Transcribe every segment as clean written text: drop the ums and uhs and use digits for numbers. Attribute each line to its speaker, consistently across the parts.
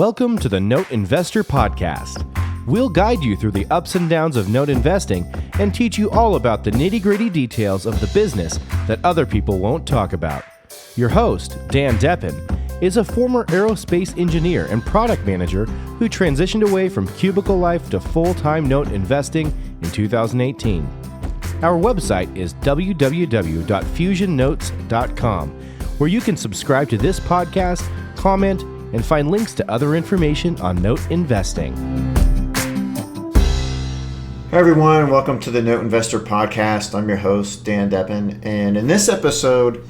Speaker 1: Welcome to the Note Investor Podcast. We'll guide you through the ups and downs of note investing and teach you all about the nitty-gritty details of the business that other people won't talk about. Your host, Dan Deppen, is a former aerospace engineer and product manager who transitioned away from cubicle life to full-time note investing in 2018. Our website is www.fusionnotes.com, where you can subscribe to this podcast, comment, and find links to other information on note investing.
Speaker 2: Hi everyone, welcome to the Note Investor Podcast. I'm your host, Dan Deppen, and in this episode,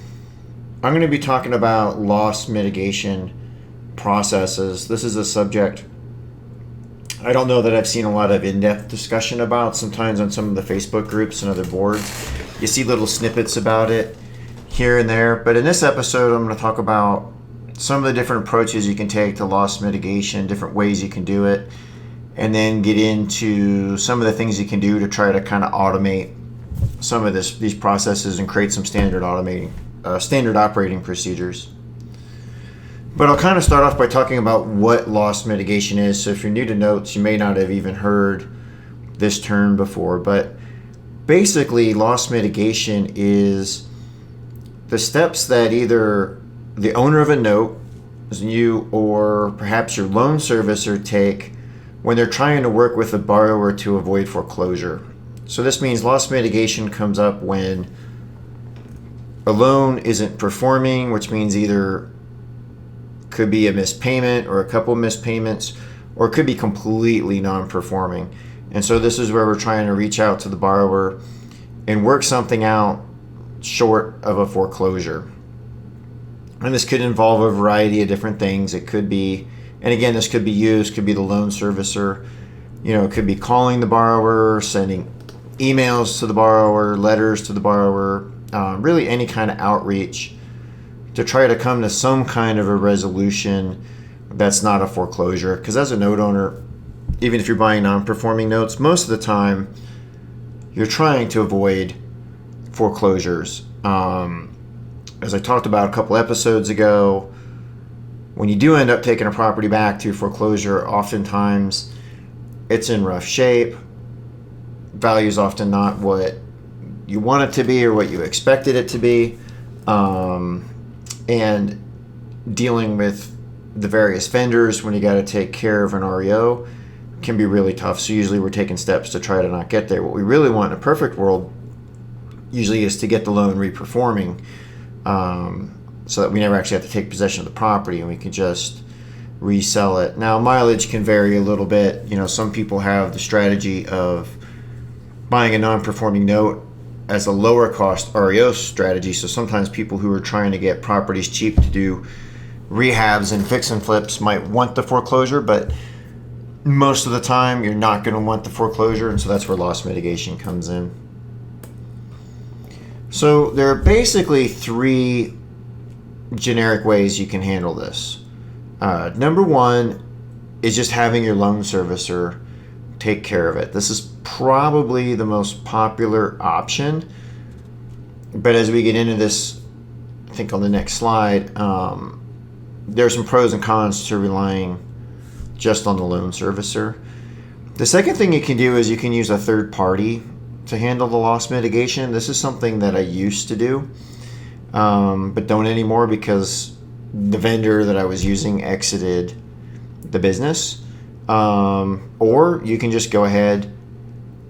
Speaker 2: I'm going to be talking about loss mitigation processes. This is a subject I don't know that I've seen a lot of in-depth discussion about. Sometimes on some of the Facebook groups and other boards, you see little snippets about it here and there. But in this episode, I'm going to talk about some of the different approaches you can take to loss mitigation, different ways you can do it, and then get into some of the things you can do to try to kind of automate some of these processes and create some standard operating procedures. But I'll kind of start off by talking about what loss mitigation is. So if you're new to notes, you may not have even heard this term before, but basically loss mitigation is the steps that either the owner of a note, you, or perhaps your loan servicer take when they're trying to work with a borrower to avoid foreclosure. So this means loss mitigation comes up when a loan isn't performing, which means either could be a missed payment or a couple missed payments, or it could be completely non-performing. And so this is where we're trying to reach out to the borrower and work something out short of a foreclosure. And this could involve a variety of different things. It could be, and again, this could be used, could be the loan servicer. It could be calling the borrower, sending emails to the borrower, letters to the borrower, really any kind of outreach to try to come to some kind of a resolution that's not a foreclosure. Because as a note owner, even if you're buying non-performing notes, most of the time you're trying to avoid foreclosures. As I talked about a couple episodes ago, when you do end up taking a property back through foreclosure, oftentimes it's in rough shape. Value is often not what you want it to be or what you expected it to be. And dealing with the various vendors when you got to take care of an REO can be really tough. So usually we're taking steps to try to not get there. What we really want in a perfect world usually is to get the loan reperforming, so that we never actually have to take possession of the property and we can just resell it. Now, mileage can vary a little bit. Some people have the strategy of buying a non-performing note as a lower cost REO strategy. So sometimes people who are trying to get properties cheap to do rehabs and fix and flips might want the foreclosure, but most of the time you're not going to want the foreclosure, and so that's where loss mitigation comes in. So there are basically three generic ways you can handle this. Number one is just having your loan servicer take care of it. This is probably the most popular option, but as we get into this, I think on the next slide, there's some pros and cons to relying just on the loan servicer. The second thing you can do is you can use a third party to handle the loss mitigation. This is something that I used to do, but don't anymore because the vendor that I was using exited the business. Or you can just go ahead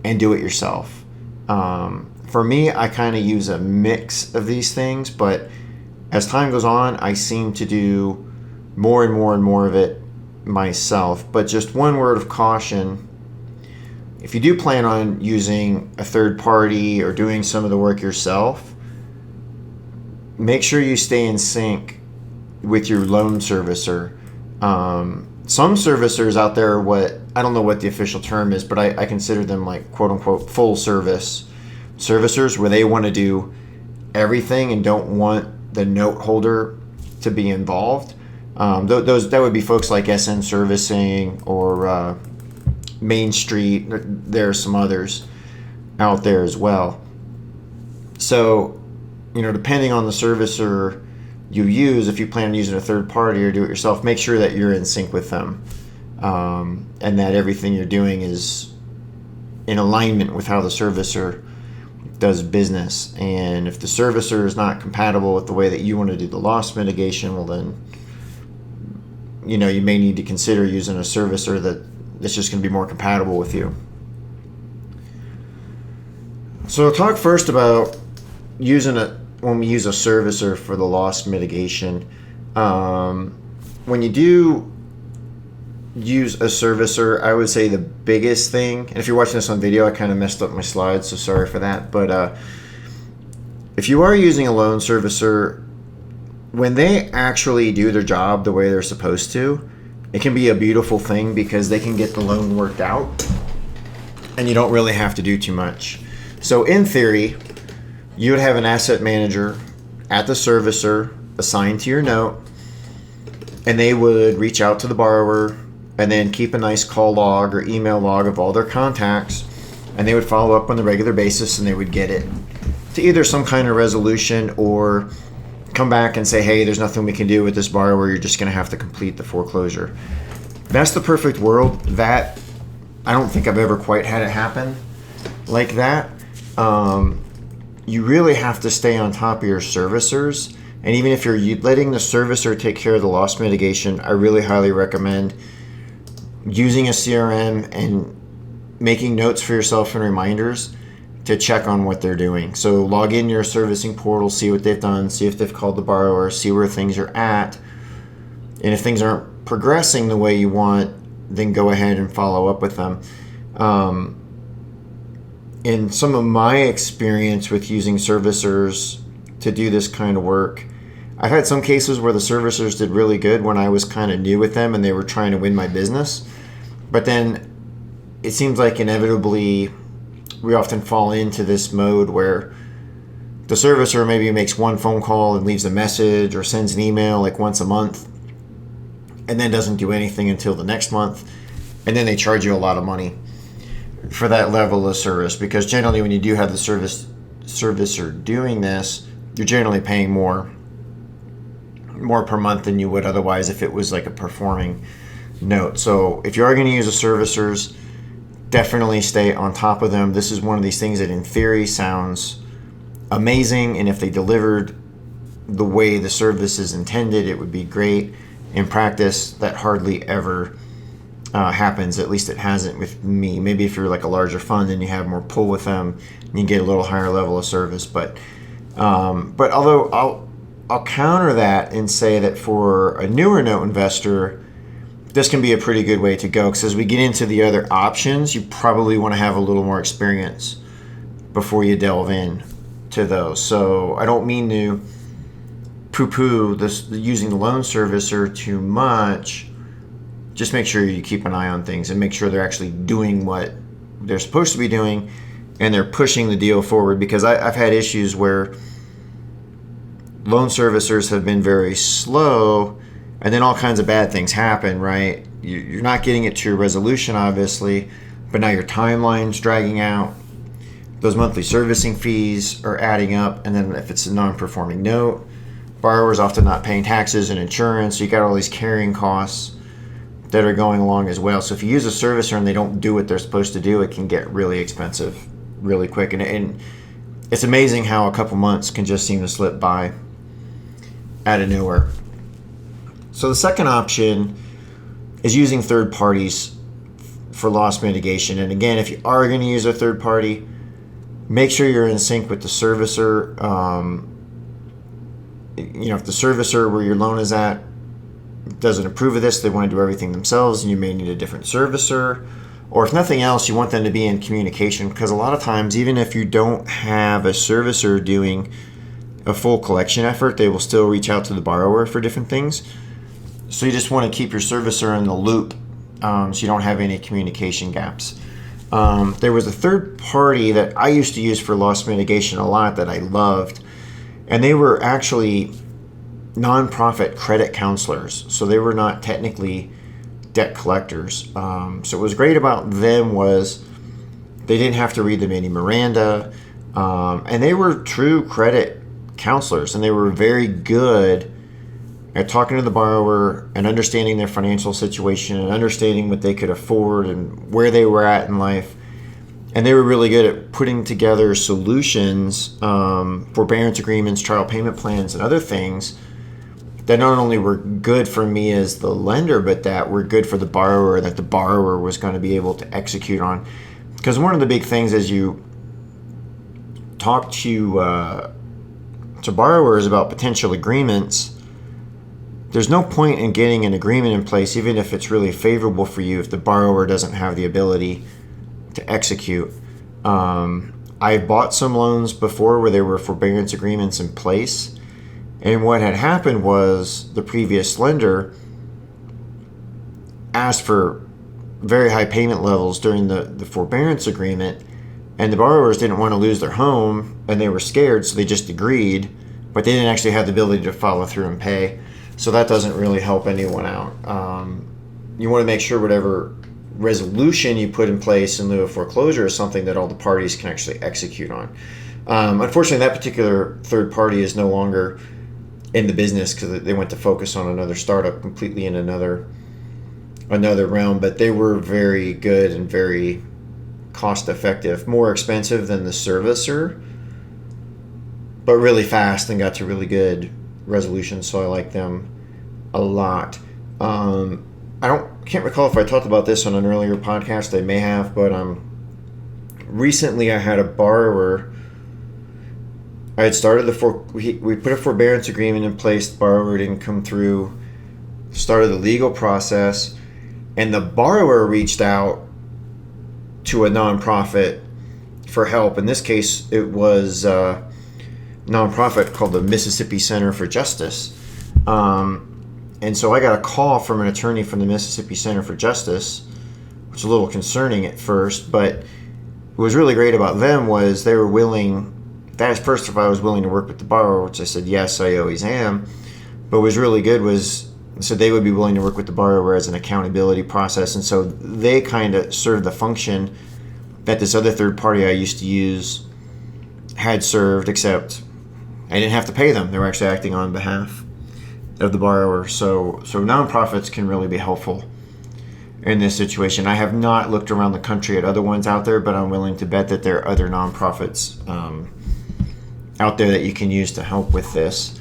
Speaker 2: and do it yourself. For me, I kind of use a mix of these things, but as time goes on, I seem to do more and more and more of it myself. But just one word of caution: if you do plan on using a third party or doing some of the work yourself, make sure you stay in sync with your loan servicer. Some servicers out there I don't know what the official term is, but I consider them like quote unquote full service servicers, where they want to do everything and don't want the note holder to be involved. That would be folks like SN Servicing or Main Street. There are some others out there as well. So, depending on the servicer you use, if you plan on using a third party or do it yourself, make sure that you're in sync with them, and that everything you're doing is in alignment with how the servicer does business. And if the servicer is not compatible with the way that you want to do the loss mitigation, well then, you may need to consider using a servicer that's just going to be more compatible with you. So I'll talk first about when we use a servicer for the loss mitigation. When you do use a servicer, I would say the biggest thing, and if you're watching this on video, I kind of messed up my slides, so sorry for that, but if you are using a loan servicer, when they actually do their job the way they're supposed to, it can be a beautiful thing because they can get the loan worked out and you don't really have to do too much. So in theory, you would have an asset manager at the servicer assigned to your note, and they would reach out to the borrower and then keep a nice call log or email log of all their contacts, and they would follow up on a regular basis, and they would get it to either some kind of resolution or come back and say, hey, there's nothing we can do with this borrower, you're just going to have to complete the foreclosure. That's the perfect world. That, I don't think I've ever quite had it happen like that. You really have to stay on top of your servicers, and even if you're letting the servicer take care of the loss mitigation, I really highly recommend using a CRM and making notes for yourself and reminders to check on what they're doing. So log in your servicing portal, see what they've done, see if they've called the borrower, see where things are at, and if things aren't progressing the way you want, then go ahead and follow up with them. In some of my experience with using servicers to do this kind of work, I've had some cases where the servicers did really good when I was kind of new with them and they were trying to win my business. But then it seems like inevitably we often fall into this mode where the servicer maybe makes one phone call and leaves a message or sends an email like once a month and then doesn't do anything until the next month. And then they charge you a lot of money for that level of service, because generally when you do have the servicer doing this, you're generally paying more per month than you would otherwise if it was like a performing note. So if you are going to use the servicers, definitely stay on top of them. This is one of these things that in theory sounds amazing, and if they delivered the way the service is intended, it would be great. In practice, that hardly ever happens. At least it hasn't with me. Maybe if you're like a larger fund and you have more pull with them, you get a little higher level of service. But although I'll counter that and say that for a newer note investor, this can be a pretty good way to go, because as we get into the other options, you probably want to have a little more experience before you delve in to those. So I don't mean to poo-poo this using the loan servicer too much. Just make sure you keep an eye on things and make sure they're actually doing what they're supposed to be doing and they're pushing the deal forward, because I've had issues where loan servicers have been very slow and then all kinds of bad things happen, right? You're not getting it to your resolution, obviously, but now your timeline's dragging out. Those monthly servicing fees are adding up, and then if it's a non-performing note, borrower's often not paying taxes and insurance, so you got all these carrying costs that are going along as well. So if you use a servicer and they don't do what they're supposed to do, it can get really expensive really quick. And it's amazing how a couple months can just seem to slip by out of nowhere. So the second option is using third parties for loss mitigation. And again, if you are going to use a third party, make sure you're in sync with the servicer. If the servicer where your loan is at doesn't approve of this, they want to do everything themselves, and you may need a different servicer. Or if nothing else, you want them to be in communication, because a lot of times, even if you don't have a servicer doing a full collection effort, they will still reach out to the borrower for different things. So you just want to keep your servicer in the loop, so you don't have any communication gaps. There was a third party that I used to use for loss mitigation a lot that I loved, and they were actually nonprofit credit counselors, so they were not technically debt collectors. So what was great about them was they didn't have to read them any Miranda, and they were true credit counselors, and they were very good at talking to the borrower and understanding their financial situation and understanding what they could afford and where they were at in life. And they were really good at putting together solutions, forbearance agreements, trial payment plans, and other things that not only were good for me as the lender, but that were good for the borrower, that the borrower was going to be able to execute on. Because one of the big things as you talk to borrowers about potential agreements, there's no point in getting an agreement in place, even if it's really favorable for you, if the borrower doesn't have the ability to execute. I've bought some loans before where there were forbearance agreements in place, and what had happened was the previous lender asked for very high payment levels during the forbearance agreement, and the borrowers didn't want to lose their home, and they were scared, so they just agreed, but they didn't actually have the ability to follow through and pay. So that doesn't really help anyone out. You want to make sure whatever resolution you put in place in lieu of foreclosure is something that all the parties can actually execute on. Unfortunately, that particular third party is no longer in the business because they went to focus on another startup completely in another realm, but they were very good and very cost effective, more expensive than the servicer, but really fast and got to really good resolutions, so I like them a lot. Can't recall if I talked about this on an earlier podcast. I may have, but recently I had a borrower. I had started we put a forbearance agreement in place. The borrower didn't come through. Started the legal process, and the borrower reached out to a nonprofit for help. In this case, it was a nonprofit called the Mississippi Center for Justice. And so I got a call from an attorney from the Mississippi Center for Justice, which was a little concerning at first, but what was really great about them was they were willing. They asked first if I was willing to work with the borrower, which I said, yes, I always am. But what was really good was, so they would be willing to work with the borrower as an accountability process. And so they kind of served the function that this other third party I used to use had served, except I didn't have to pay them. They were actually acting on behalf of the borrower. So nonprofits can really be helpful in this situation. I have not looked around the country at other ones out there, but I'm willing to bet that there are other nonprofits out there that you can use to help with this.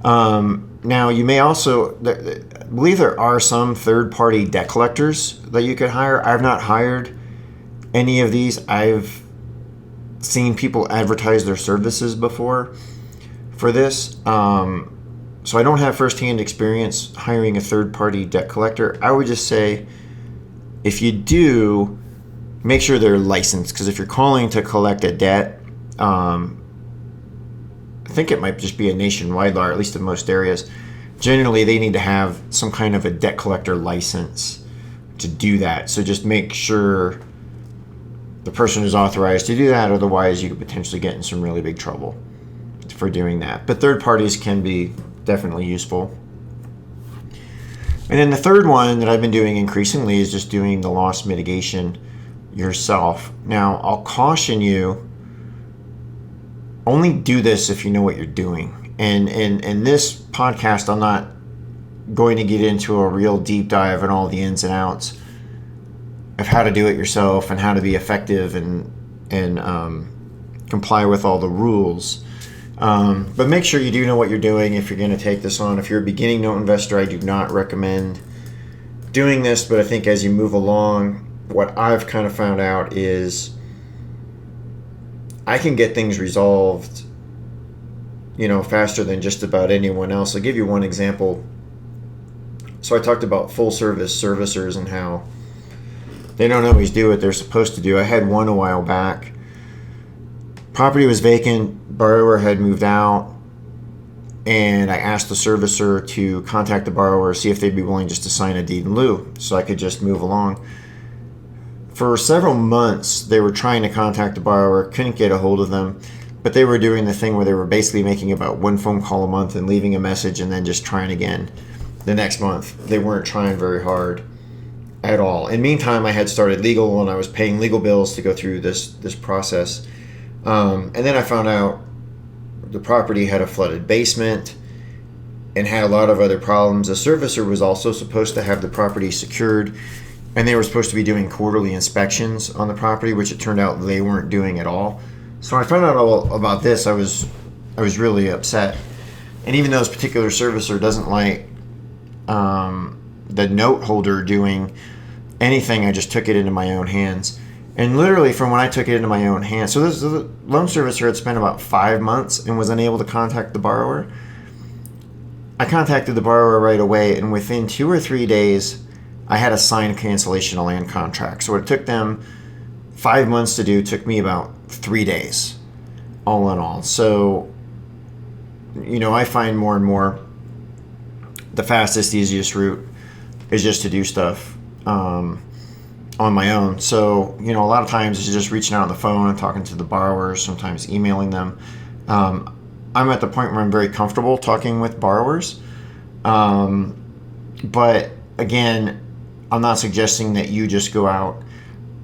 Speaker 2: Now, you may also, I believe there are some third-party debt collectors that you could hire. I've not hired any of these. I've seen people advertise their services before for this. So I don't have firsthand experience hiring a third-party debt collector. I would just say, if you do, make sure they're licensed, because if you're calling to collect a debt, I think it might just be a nationwide law, or at least in most areas. Generally, they need to have some kind of a debt collector license to do that. So just make sure the person is authorized to do that. Otherwise, you could potentially get in some really big trouble for doing that. But third parties can be definitely useful. And then the third one that I've been doing increasingly is just doing the loss mitigation yourself. Now, I'll caution you, only do this if you know what you're doing. And in this podcast, I'm not going to get into a real deep dive on all the ins and outs of how to do it yourself and how to be effective and comply with all the rules. But make sure you do know what you're doing if you're going to take this on. If you're a beginning note investor, I do not recommend doing this, but I think as you move along, what I've kind of found out is I can get things resolved, faster than just about anyone else. I'll give you one example. So I talked about full service servicers and how they don't always do what they're supposed to do. I had one a while back. Property was vacant, borrower had moved out, and I asked the servicer to contact the borrower, see if they'd be willing just to sign a deed in lieu so I could just move along. For several months, they were trying to contact the borrower, couldn't get a hold of them, but they were doing the thing where they were basically making about one phone call a month and leaving a message and then just trying again the next month. They weren't trying very hard at all. In the meantime, I had started legal and I was paying legal bills to go through this process. And then I found out the property had a flooded basement and had a lot of other problems. The servicer was also supposed to have the property secured, and they were supposed to be doing quarterly inspections on the property, which it turned out they weren't doing at all. So when I found out all about this, I was really upset. And even though this particular servicer doesn't like the note holder doing anything, I just took it into my own hands. And literally from when I took it into my own hands, so this the loan servicer had spent about 5 months and was unable to contact the borrower. I contacted the borrower right away, and within 2 or 3 days, I had a signed cancellation of land contract. So it took them 5 months to do, took me about 3 days, all in all. So, I find more and more the fastest, easiest route is just to do stuff on my own. So, a lot of times it's just reaching out on the phone and talking to the borrowers, sometimes emailing them. I'm at the point where I'm very comfortable talking with borrowers. But again, I'm not suggesting that you just go out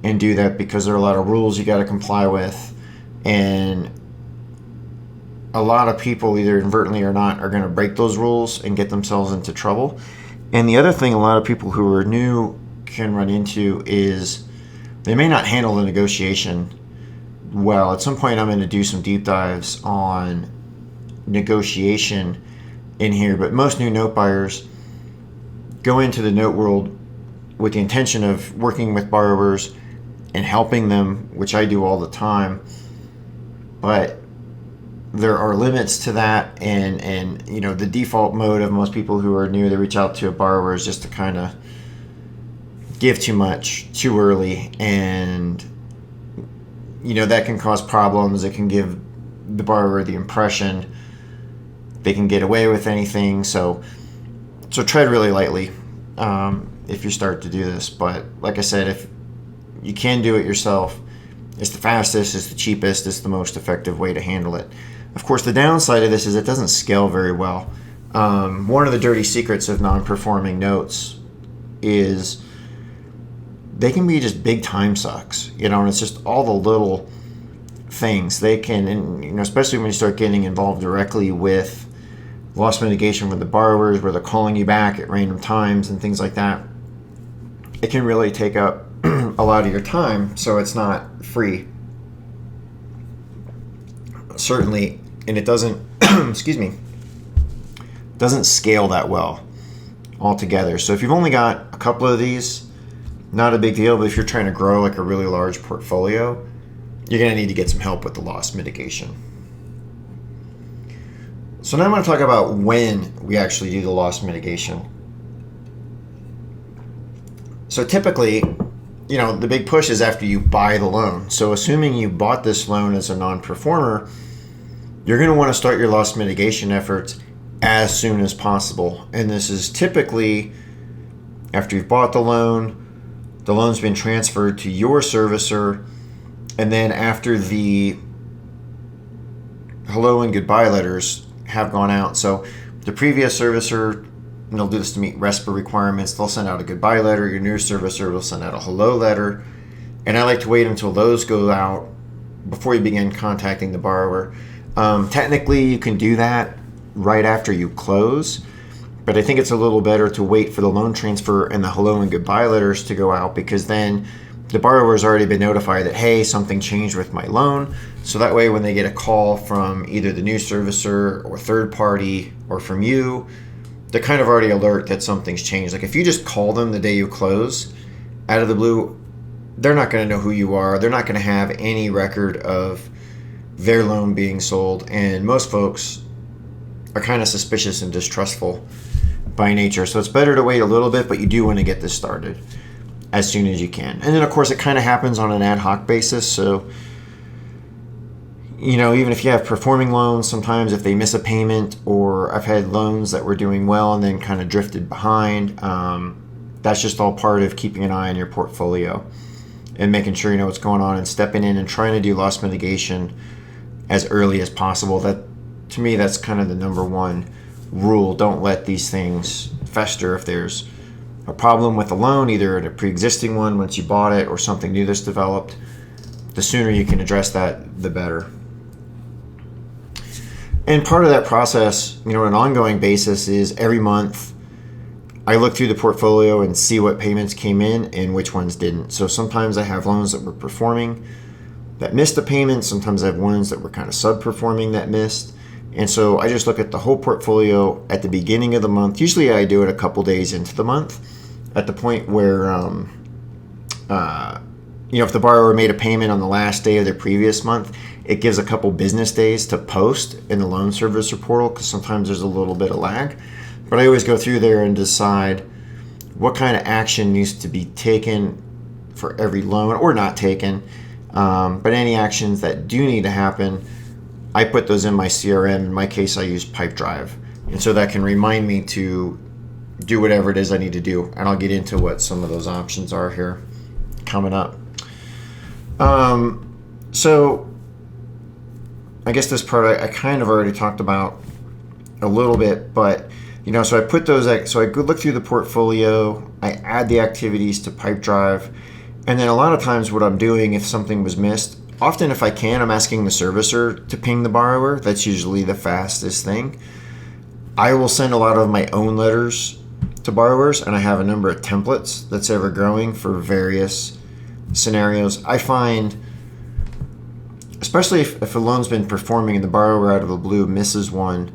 Speaker 2: and do that, because there are a lot of rules you got to comply with. And a lot of people, either inadvertently or not, are going to break those rules and get themselves into trouble. And the other thing a lot of people who are new can run into is they may not handle the negotiation well. At some point, I'm going to do some deep dives on negotiation in here, but most new note buyers go into the note world with the intention of working with borrowers and helping them, which I do all the time. But there are limits to that, and the default mode of most people who are new, they reach out to a borrower, is just to kind of give too much too early, and that can cause problems. It can give the borrower the impression they can get away with anything. So tread really lightly if you start to do this. But like I said, if you can do it yourself, it's the fastest, it's the cheapest, it's the most effective way to handle it. Of course, the downside of this is it doesn't scale very well. One of the dirty secrets of non-performing notes is they can be just big time sucks, and it's just all the little things they can, and especially when you start getting involved directly with loss mitigation with the borrowers, where they're calling you back at random times and things like that. It can really take up a lot of your time, so it's not free. Certainly, and it doesn't, doesn't scale that well altogether. So if you've only got a couple of these, not a big deal, but if you're trying to grow like a really large portfolio, you're going to need to get some help with the loss mitigation. So now I'm going to talk about when we actually do the loss mitigation. So typically, the big push is after you buy the loan. So assuming you bought this loan as a non-performer, you're going to want to start your loss mitigation efforts as soon as possible. And this is typically after you've bought the loan's been transferred to your servicer, and then after the hello and goodbye letters have gone out. So the previous servicer, and they'll do this to meet RESPA requirements, they'll send out a goodbye letter. Your new servicer will send out a hello letter. And I like to wait until those go out before you begin contacting the borrower. Technically, you can do that right after you close, but I think it's a little better to wait for the loan transfer and the hello and goodbye letters to go out, because then the borrower's already been notified that, hey, something changed with my loan. So that way, when they get a call from either the new servicer or third party or from you, they're kind of already alert that something's changed. Like if you just call them the day you close out of the blue, they're not going to know who you are. They're not going to have any record of their loan being sold. And most folks are kind of suspicious and distrustful by nature. So it's better to wait a little bit, but you do want to get this started as soon as you can. And then, of course, it kind of happens on an ad hoc basis. So, even if you have performing loans, sometimes if they miss a payment, or I've had loans that were doing well and then kind of drifted behind, that's just all part of keeping an eye on your portfolio and making sure you know what's going on and stepping in and trying to do loss mitigation as early as possible. That, to me, that's kind of the number one rule. Don't let these things fester. If there's a problem with a loan, either a pre-existing one once you bought it or something new that's developed, the sooner you can address that, the better. And part of that process, on an ongoing basis, is every month I look through the portfolio and see what payments came in and which ones didn't. So sometimes I have loans that were performing that missed a payment. Sometimes I have ones that were kind of sub-performing that missed. And so I just look at the whole portfolio at the beginning of the month. Usually I do it a couple days into the month at the point where, if the borrower made a payment on the last day of their previous month, it gives a couple business days to post in the loan servicer portal, because sometimes there's a little bit of lag. But I always go through there and decide what kind of action needs to be taken for every loan, or not taken. But any actions that do need to happen, I put those in my CRM. In my case, I use Pipedrive. And so that can remind me to do whatever it is I need to do. And I'll get into what some of those options are here coming up. So I guess this part I kind of already talked about a little bit, but so I put those, so I look through the portfolio, I add the activities to Pipedrive, and then a lot of times what I'm doing, if something was missed, often if I can, I'm asking the servicer to ping the borrower. That's usually the fastest thing. I will send a lot of my own letters to borrowers, and I have a number of templates that's ever growing for various scenarios. I find, especially if a loan's been performing and the borrower out of the blue misses one,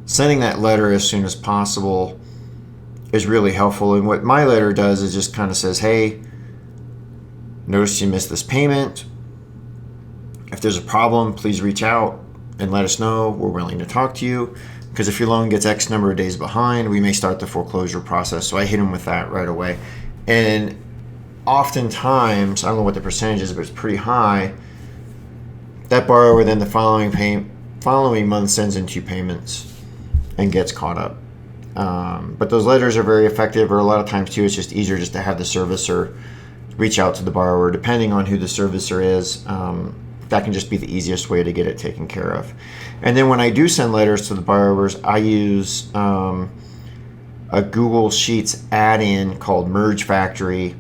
Speaker 2: sending that letter as soon as possible is really helpful. And what my letter does is just kind of says, hey, notice you missed this payment. If there's a problem, please reach out and let us know. We're willing to talk to you, because if your loan gets X number of days behind, we may start the foreclosure process. So I hit them with that right away. And oftentimes, I don't know what the percentage is, but it's pretty high, that borrower then the following month sends in 2 payments and gets caught up. But those letters are very effective, or a lot of times too, it's just easier just to have the servicer reach out to the borrower. Depending on who the servicer is, that can just be the easiest way to get it taken care of. And then when I do send letters to the borrowers, I use a Google Sheets add-in called Merge Factory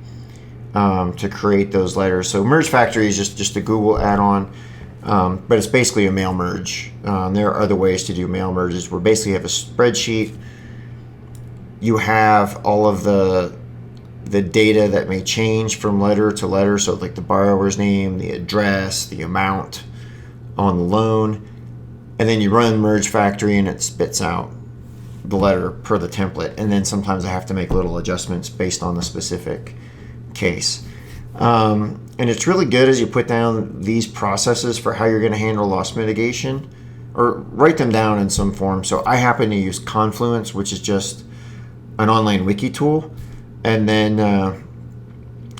Speaker 2: to create those letters. So Merge Factory is just a Google add-on. But it's basically a mail merge. There are other ways to do mail merges where basically you have a spreadsheet. You have all of the data that may change from letter to letter. So like the borrower's name, the address, the amount on the loan. And then you run Merge Factory and it spits out the letter per the template. And then sometimes I have to make little adjustments based on the specific case. And it's really good as you put down these processes for how you're going to handle loss mitigation, or write them down in some form. So I happen to use Confluence, which is just an online wiki tool. And then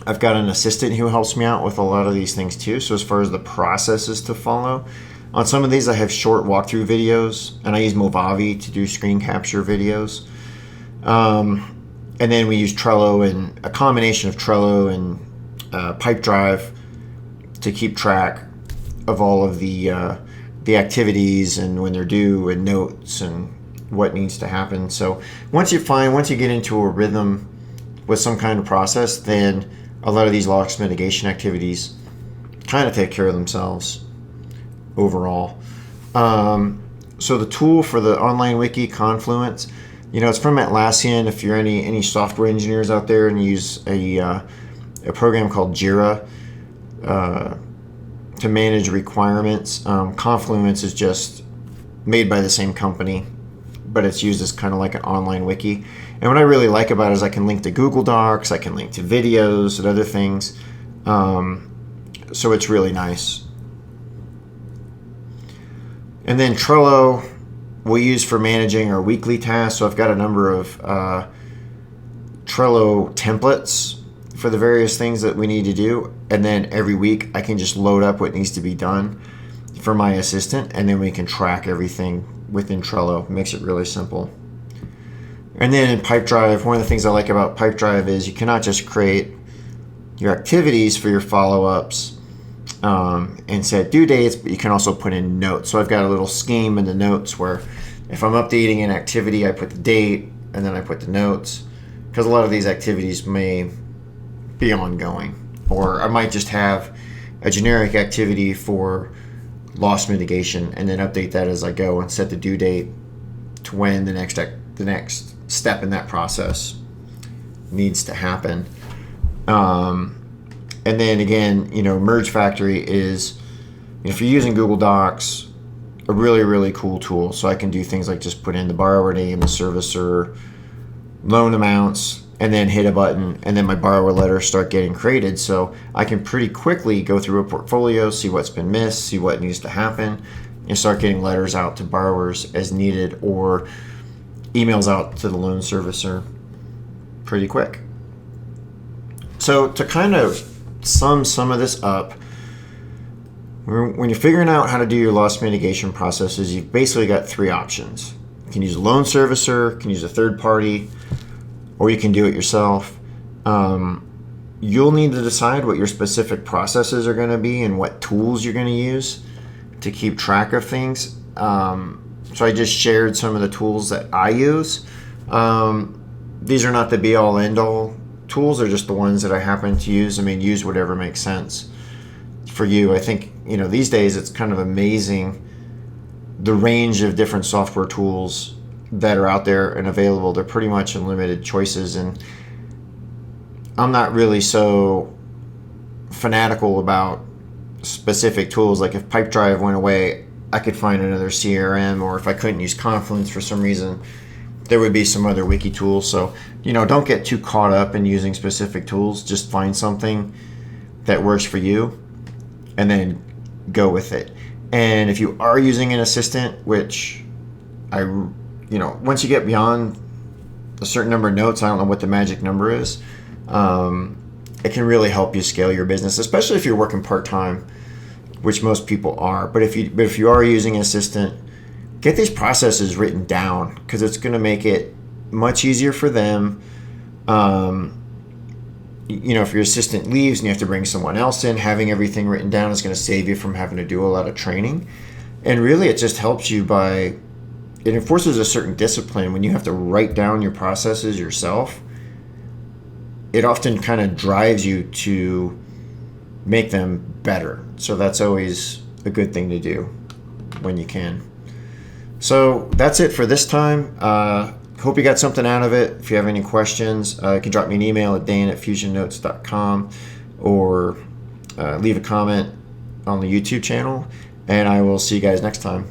Speaker 2: I've got an assistant who helps me out with a lot of these things too. So as far as the processes to follow, on some of these I have short walkthrough videos, and I use Movavi to do screen capture videos. And then we use Trello, and a combination of Trello and Pipedrive to keep track of all of the activities and when they're due and notes and what needs to happen. So once you get into a rhythm with some kind of process, then a lot of these loss mitigation activities kind of take care of themselves overall. So the tool for the online wiki, Confluence, it's from Atlassian. If you're any software engineers out there and you use a program called Jira to manage requirements. Confluence is just made by the same company, but it's used as kind of like an online wiki. And what I really like about it is I can link to Google Docs, I can link to videos and other things. So it's really nice. And then Trello we use for managing our weekly tasks. So I've got a number of Trello templates for the various things that we need to do, and then every week I can just load up what needs to be done for my assistant, and then we can track everything within Trello. It makes it really simple. And then in Pipedrive, one of the things I like about Pipedrive is you cannot just create your activities for your follow-ups and set due dates, but you can also put in notes. So I've got a little scheme in the notes where if I'm updating an activity, I put the date and then I put the notes, because a lot of these activities may be ongoing, or I might just have a generic activity for loss mitigation, and then update that as I go and set the due date to when the next step in that process needs to happen. And then again, Merge Factory is, if you're using Google Docs, a really, really cool tool. So I can do things like just put in the borrower name, the servicer, loan amounts, and then hit a button, and then my borrower letters start getting created. So I can pretty quickly go through a portfolio, see what's been missed, see what needs to happen, and start getting letters out to borrowers as needed, or emails out to the loan servicer pretty quick. So to kind of sum some of this up, when you're figuring out how to do your loss mitigation processes, you've basically got three options. You can use a loan servicer, you can use a third party, or you can do it yourself. You'll need to decide what your specific processes are going to be and what tools you're going to use to keep track of things. So I just shared some of the tools that I use. These are not the be-all, end-all tools. They're just the ones that I happen to use. Use whatever makes sense for you. I think, these days it's kind of amazing the range of different software tools that are out there and available. They're pretty much unlimited choices, and I'm not really so fanatical about specific tools. Like if Pipedrive went away, I could find another CRM, or if I couldn't use Confluence for some reason, there would be some other wiki tools. So, don't get too caught up in using specific tools. Just find something that works for you and then go with it. And if you are using an assistant, which once you get beyond a certain number of notes, I don't know what the magic number is, it can really help you scale your business, especially if you're working part-time, which most people are. But if you are using an assistant, get these processes written down, because it's going to make it much easier for them. If your assistant leaves and you have to bring someone else in, having everything written down is going to save you from having to do a lot of training. And really, it just helps you it enforces a certain discipline. When you have to write down your processes yourself, it often kind of drives you to make them better. So that's always a good thing to do when you can. So that's it for this time. Hope you got something out of it. If you have any questions, you can drop me an email at dan@fusionnotes.com, or leave a comment on the YouTube channel, and I will see you guys next time.